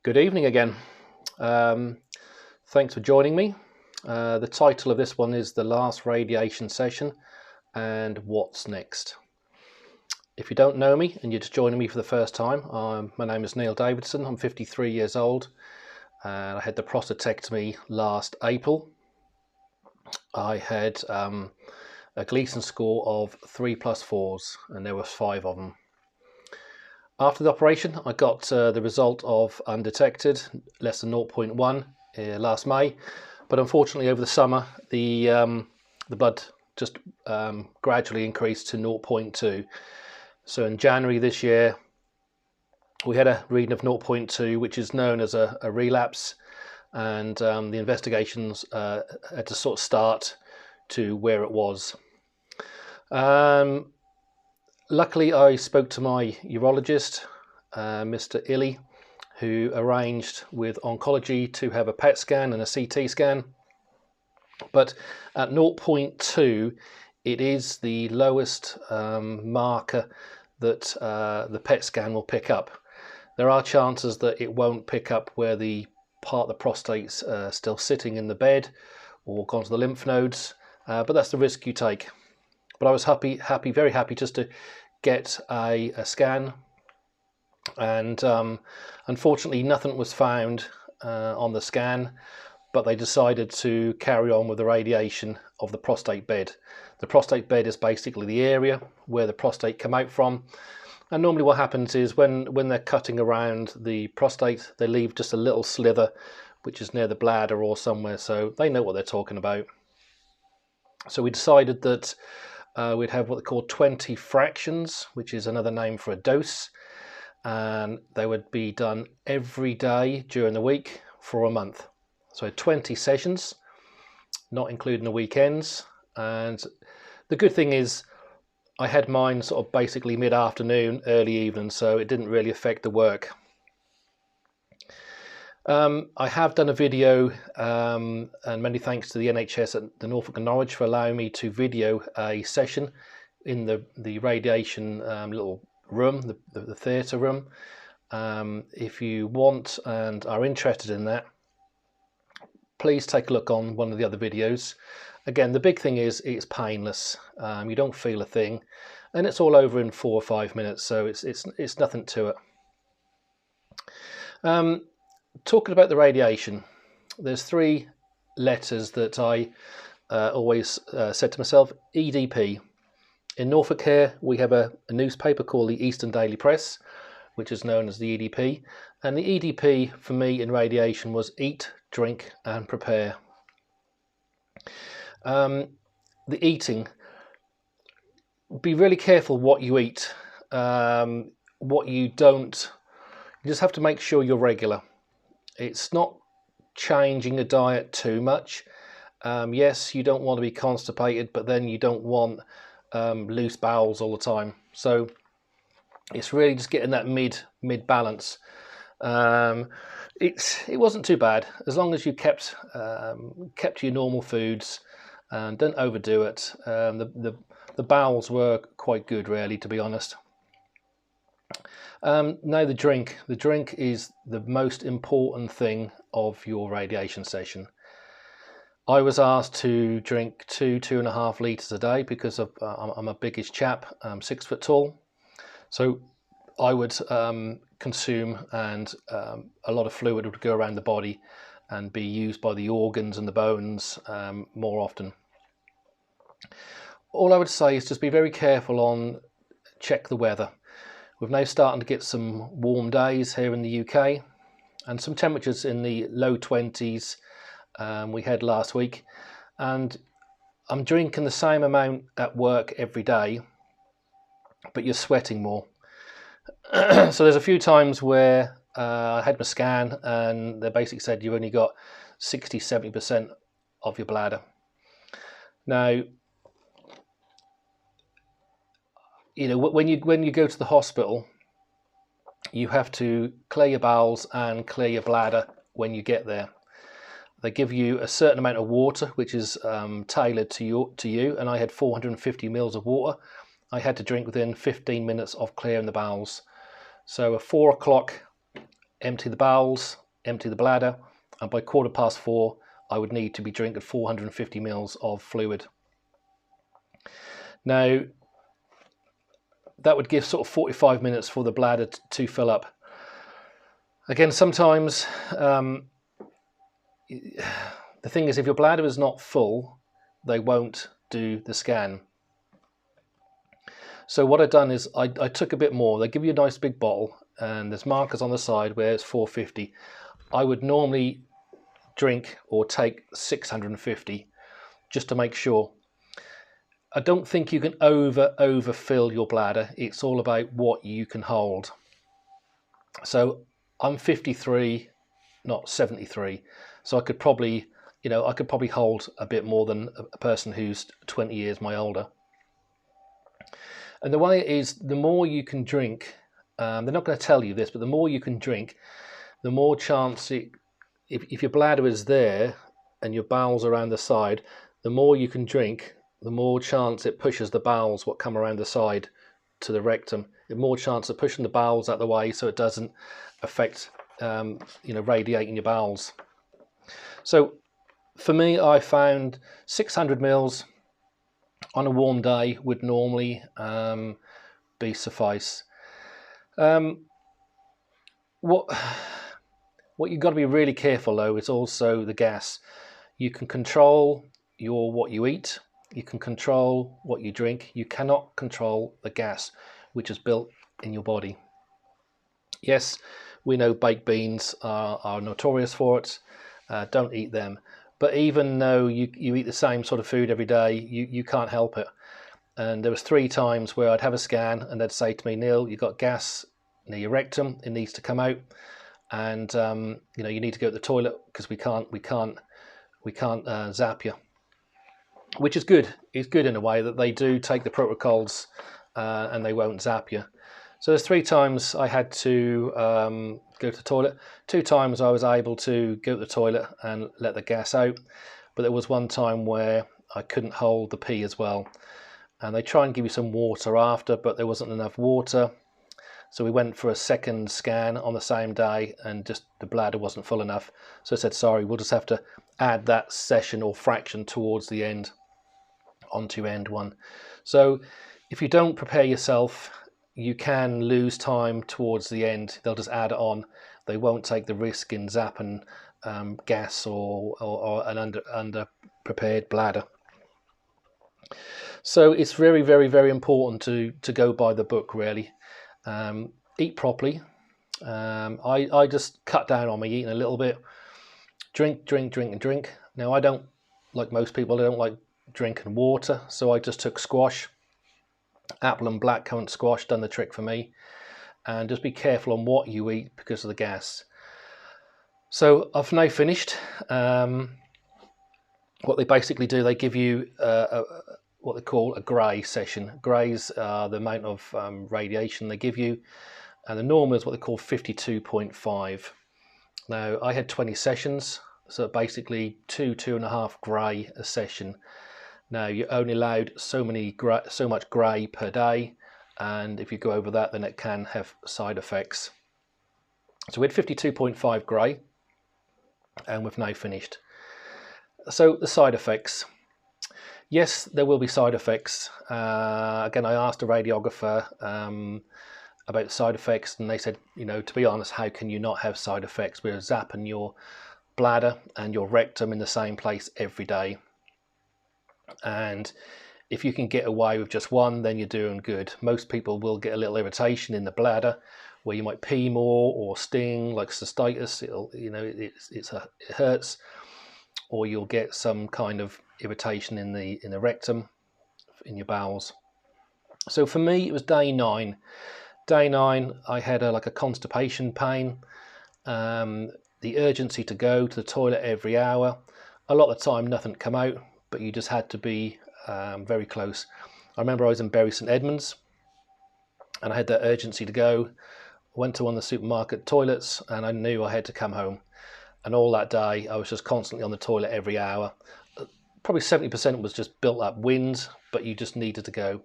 Good evening again. Thanks for joining me. The title of this one is The Last Radiation Session and What's Next. If you don't know me and you're just joining me for the first time, my name is Neil Davidson. I'm 53 years old and I had the prostatectomy last April. I had a Gleason score of 3+4s and there was 5 of them. After the operation, I got the result of undetected, less than 0.1 last May, but unfortunately over the summer the blood just gradually increased to 0.2. So in January this year we had a reading of 0.2, which is known as a relapse, and the investigations had to sort of start to where it was. Luckily, I spoke to my urologist, Mr. Illy, who arranged with oncology to have a PET scan and a CT scan. But at 0.2, it is the lowest marker that the PET scan will pick up. There are chances that it won't pick up where the part of the prostate's still sitting in the bed or gone to the lymph nodes, but that's the risk you take. But I was very happy just to get a scan, and unfortunately nothing was found on the scan, but they decided to carry on with the radiation of the prostate bed. The prostate bed is basically the area where the prostate come out from, and normally what happens is when they're cutting around the prostate, they leave just a little slither which is near the bladder or somewhere, so they know what they're talking about. So we decided that we'd have what they call 20 fractions, which is another name for a dose, and they would be done every day during the week for a month. So 20 sessions, not including the weekends. And the good thing is I had mine sort of basically mid-afternoon, early evening, so it didn't really affect the work. I have done a video, and many thanks to the NHS at the Norfolk and Norwich for allowing me to video a session in the radiation little room, the theatre room. If you want and are interested in that, please take a look on one of the other videos. Again, the big thing is it's painless. You don't feel a thing, and it's all over in 4 or 5 minutes, so it's nothing to it. Talking about the radiation, there's 3 letters that I always said to myself: EDP. In Norfolk here we have a newspaper called the Eastern Daily Press, which is known as the EDP, and the EDP for me in radiation was eat, drink and prepare. The eating, be really careful what you eat, what you don't. You just have to make sure you're regular. It's not changing a diet too much. Yes, you don't want to be constipated, but then you don't want loose bowels all the time. So it's really just getting that mid balance. It wasn't too bad as long as you kept your normal foods and don't overdo it. The bowels were quite good, really, to be honest. Now the drink. The drink is the most important thing of your radiation session. I was asked to drink 2.5 litres a day because I'm a biggish chap. I'm 6 foot tall, so I would consume, and a lot of fluid would go around the body and be used by the organs and the bones more often. All I would say is just be very careful on check the weather. We're now starting to get some warm days here in the UK and some temperatures in the low 20s we had last week, and I'm drinking the same amount at work every day, but you're sweating more. So there's a few times where I had my scan and they basically said you've only got 60-70% of your bladder. Now, you know, when you go to the hospital, you have to clear your bowels and clear your bladder when you get there. They give you a certain amount of water, which is tailored to you, and I had 450 mils of water. I had to drink within 15 minutes of clearing the bowels. So at 4 o'clock empty the bowels, empty the bladder, and by 4:15 I would need to be drinking 450 mils of fluid. Now that would give sort of 45 minutes for the bladder to fill up. Again, sometimes the thing is, if your bladder is not full, they won't do the scan. So what I've done is I took a bit more. They give you a nice big bottle and there's markers on the side where it's 450. I would normally drink or take 650 just to make sure. I don't think you can overfill your bladder. It's all about what you can hold. So I'm 53, not 73. So I could probably, I could probably hold a bit more than a person who's 20 years my older. And the way it is, the more you can drink, they're not going to tell you this, but the more you can drink, the more chance if your bladder is there and your bowels are around the side, the more you can drink, the more chance it pushes the bowels what come around the side to the rectum. The more chance of pushing the bowels out of the way so it doesn't affect, radiating your bowels. So for me, I found 600 mils on a warm day would normally be suffice. What you've got to be really careful though is also the gas. You can control what you eat, you can control what you drink, you cannot control the gas which is built in your body. Yes, we know baked beans are notorious for it, don't eat them. But even though you eat the same sort of food every day, you can't help it. And there was 3 times where I'd have a scan and they'd say to me, Neil, you've got gas near your rectum, it needs to come out, and you need to go to the toilet because we can't zap you. Which is good. It's good in a way that they do take the protocols and they won't zap you. So there's 3 times I had to go to the toilet. 2 times I was able to go to the toilet and let the gas out. But there was 1 time where I couldn't hold the pee as well. And they try and give you some water after, but there wasn't enough water. So we went for a second scan on the same day and just the bladder wasn't full enough. So I said, sorry, we'll just have to add that session or fraction towards the end onto end 1. So if you don't prepare yourself, you can lose time towards the end. They'll just add it on. They won't take the risk in zapping gas or an under prepared bladder. So it's very, very, very important to go by the book, really. Eat properly. I just cut down on my eating a little bit. Drink. Now I don't, like most people, I don't like drinking water, so I just took squash. Apple and blackcurrant squash done the trick for me. And just be careful on what you eat because of the gas. So I've now finished. What they basically do, they give you what they call a grey session. Greys are the amount of radiation they give you, and the normal is what they call 52.5. Now I had 20 sessions, so basically 2.5 grey a session. Now you're only allowed so much grey per day, and if you go over that then it can have side effects. So we had 52.5 grey and we've now finished. So the side effects. Yes, there will be side effects. Again, I asked a radiographer about side effects and they said, to be honest, how can you not have side effects? We're zapping your bladder and your rectum in the same place every day. And if you can get away with just one, then you're doing good. Most people will get a little irritation in the bladder where you might pee more or sting, like cystitis. It hurts, or you'll get some kind of irritation in the rectum, in your bowels. So for me, it was day 9. Day 9, I had a constipation pain, the urgency to go to the toilet every hour. A lot of the time, nothing come out, but you just had to be very close. I remember I was in Bury St Edmunds and I had that urgency to go. Went to one of the supermarket toilets and I knew I had to come home. And all that day I was just constantly on the toilet every hour. Probably 70% was just built up wind, but you just needed to go.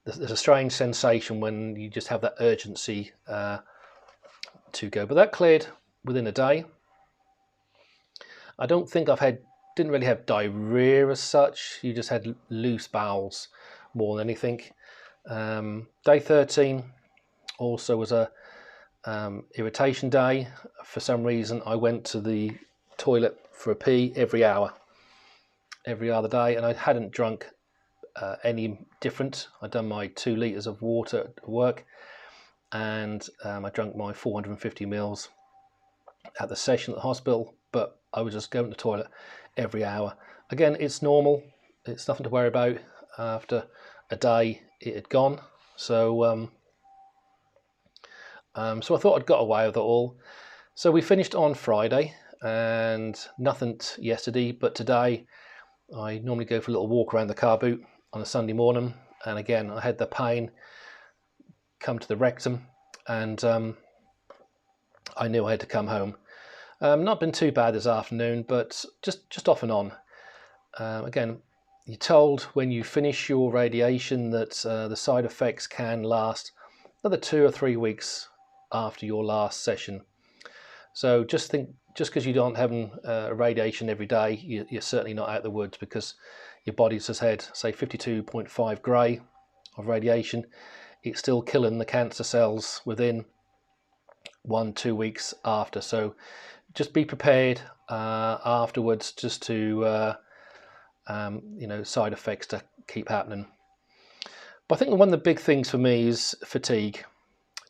There's a strange sensation when you just have that urgency to go. But that cleared within a day. I don't think didn't really have diarrhea as such. You just had loose bowels more than anything. Day 13 also was a irritation day. For some reason, I went to the toilet for a pee every hour, every other day, and I hadn't drunk any different. I'd done my 2 litres of water at work, and I drank my 450 mils at the session at the hospital, but I was just going to the toilet every hour. Again, it's normal. It's nothing to worry about. After a day, it had gone. So so I thought I'd got away with it all. So we finished on Friday, and nothing yesterday, but today I normally go for a little walk around the car boot on a Sunday morning, and again I had the pain come to the rectum, and I knew I had to come home. Not been too bad this afternoon, but just off and on. Again, you're told when you finish your radiation that the side effects can last another 2 or 3 weeks after your last session. So just because you aren't having radiation every day, you're certainly not out of the woods, because your body's just had, say, 52.5 gray of radiation. It's still killing the cancer cells within 1-2 weeks after. So just be prepared afterwards, just to side effects to keep happening. But I think one of the big things for me is fatigue.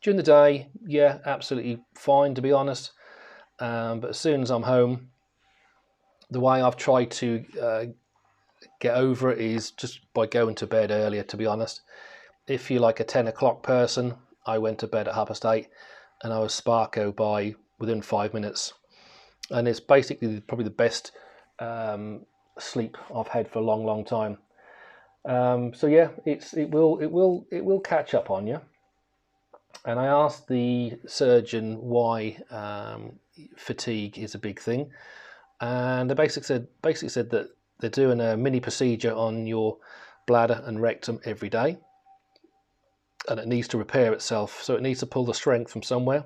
During the day, yeah, absolutely fine, to be honest. But as soon as I'm home, the way I've tried to get over it is just by going to bed earlier, to be honest. If you're like a 10 o'clock person, I went to bed at 8:30 and I was sparko by within 5 minutes. And it's basically probably the best sleep I've had for a long time. So yeah, it will catch up on you. And I asked the surgeon why fatigue is a big thing, and they basically said that they're doing a mini procedure on your bladder and rectum every day, and it needs to repair itself, so it needs to pull the strength from somewhere.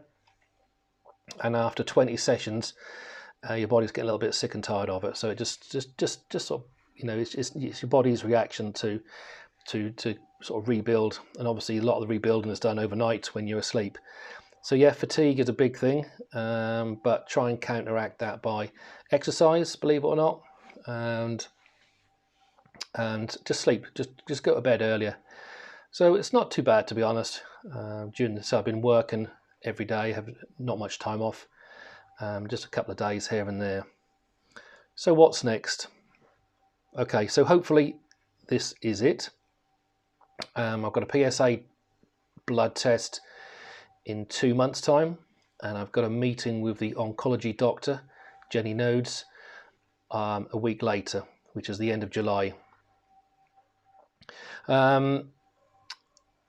And after 20 sessions, your body's getting a little bit sick and tired of it. So it just sort of, it's your body's reaction to sort of rebuild, and obviously a lot of the rebuilding is done overnight when you're asleep. So yeah, fatigue is a big thing, but try and counteract that by exercise, believe it or not, and just sleep. Just go to bed earlier. So it's not too bad, to be honest. During this, I've been working every day, have not much time off, just a couple of days here and there. So what's next? Okay, so hopefully this is it. I've got a PSA blood test in 2 months' time, and I've got a meeting with the oncology doctor, Jenny Nodes, a week later, which is the end of July.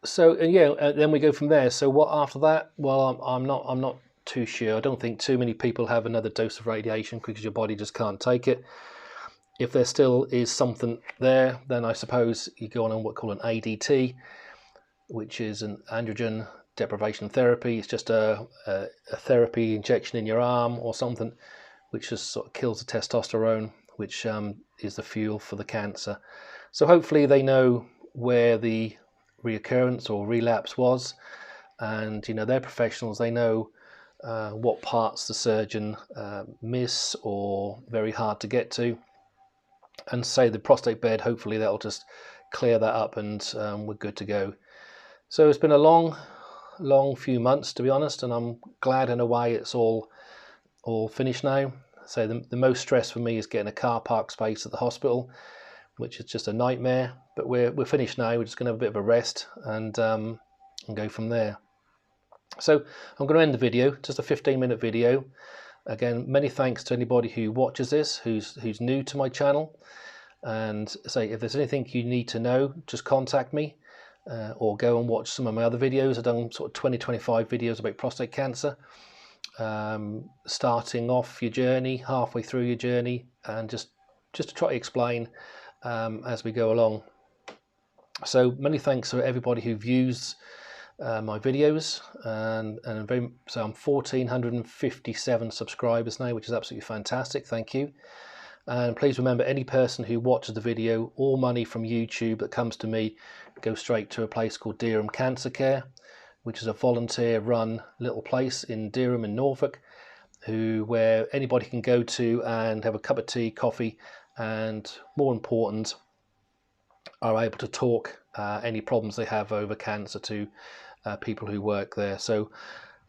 So yeah, then we go from there. So what after that? Well, I'm not too sure. I don't think too many people have another dose of radiation because your body just can't take it. If there still is something there, then I suppose you go on what's called an ADT, which is an androgen deprivation therapy. It's just a therapy injection in your arm or something, which just sort of kills the testosterone, which is the fuel for the cancer. So hopefully they know where the reoccurrence or relapse was, and they're professionals. They know what parts the surgeon miss or very hard to get to. And say the prostate bed, hopefully that'll just clear that up, and we're good to go. So it's been a long few months, to be honest, and I'm glad in a way it's all finished now. So the most stress for me is getting a car park space at the hospital, which is just a nightmare. But we're finished now. We're just going to have a bit of a rest and go from there. So I'm going to end the video, just a 15-minute video. Again, many thanks to anybody who watches this, who's new to my channel. And say, if there's anything you need to know, just contact me, or go and watch some of my other videos. I've done sort of 20-25 videos about prostate cancer, starting off your journey, halfway through your journey, and just to try to explain as we go along. So many thanks to everybody who views my videos, and so I'm 1,457 subscribers now, which is absolutely fantastic. Thank you. And please remember, any person who watches the video, all money from YouTube that comes to me goes straight to a place called Dereham Cancer Care, which is a volunteer run little place in Dereham in Norfolk, where anybody can go to and have a cup of tea, coffee, and more important, are able to talk any problems they have over cancer to people who work there. So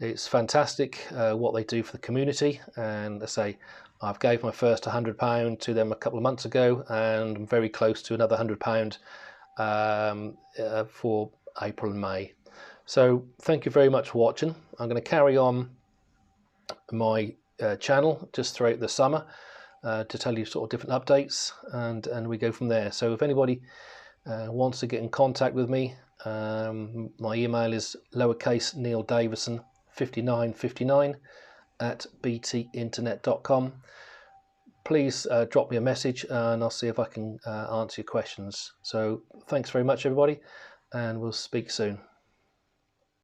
it's fantastic what they do for the community, and I say I've gave my first £100 to them a couple of months ago, and I'm very close to another £100 for April and May. So thank you very much for watching. I'm going to carry on my channel just throughout the summer to tell you sort of different updates, and we go from there. So if anybody wants to get in contact with me, my email is lowercase Neil Davison 5959 at btinternet.com. Please drop me a message and I'll see if I can answer your questions. So thanks very much, everybody, and we'll speak soon.